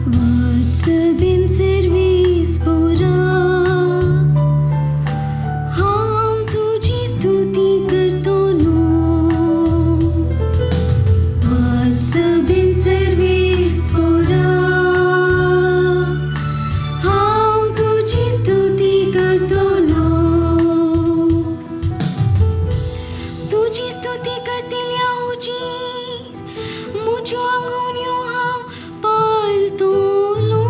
bin service पोरा हांव तुजी स्तुती करतलो बीन सर्वीस पोरा हांव तुजी स्तुती करतलो तुजी स्तुती करतल्या उजीर मुज्यो आंगोन्यो हांव पाळतलो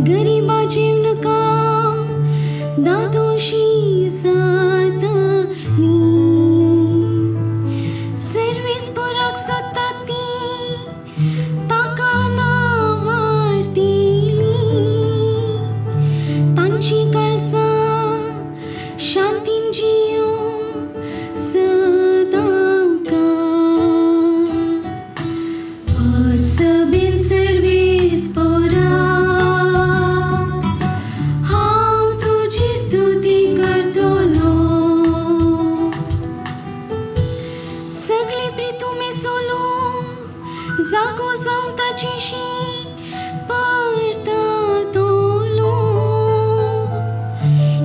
गरीबा जीवनका दादोशी जातली सर्वीस पोराक सोदता ती ताका नावारतली तांची काळजां शांतीन जियो बीन सर्वीस पोरा हांव तुजी स्तुती करतलो सगळी प्रितुमे सोलो जागो जावन ताचेशी परततलो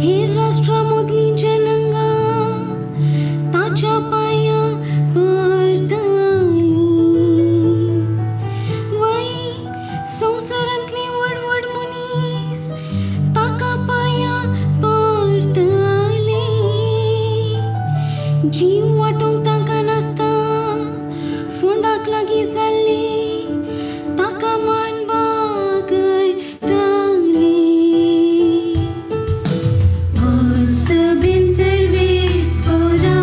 हेर राष्ट्रा मदलीं जनांगा ताच्या पांया परतली संवसारांतले व्हड व्हड मनीस ताका पांया परतले जीव वांटोवंक तांकां नासता फोंडाक लागीं जाल्ले ताका मान बागयतले बीन सर्वीस पोरा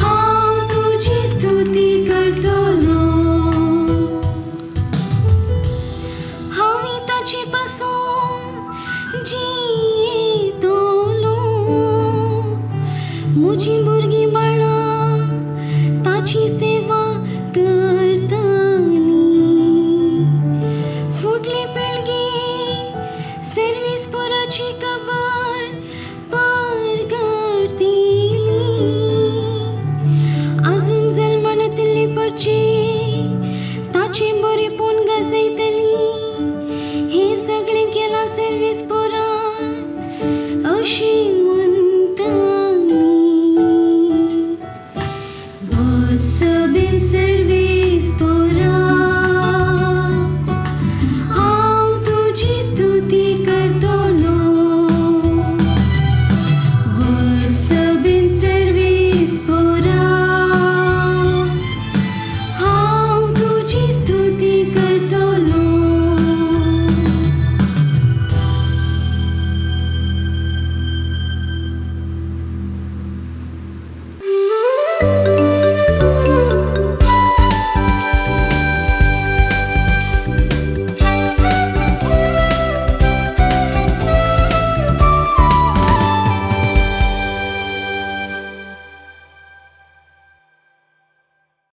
हांव तुजी स्तुती करतलो हांव ताचे पासून जियेतलो म्हजीं भुरगीं बाळां ताची सेवा करतलीं फुडले पिळगेक सर्वीस पोराची खबर परगटतली आजून जल्मान येतिल्ले परचे ताचे बरेपण गाजयतली हे सगळें केलां सर्वीस पोरान अशीं म्हणटलीं बीन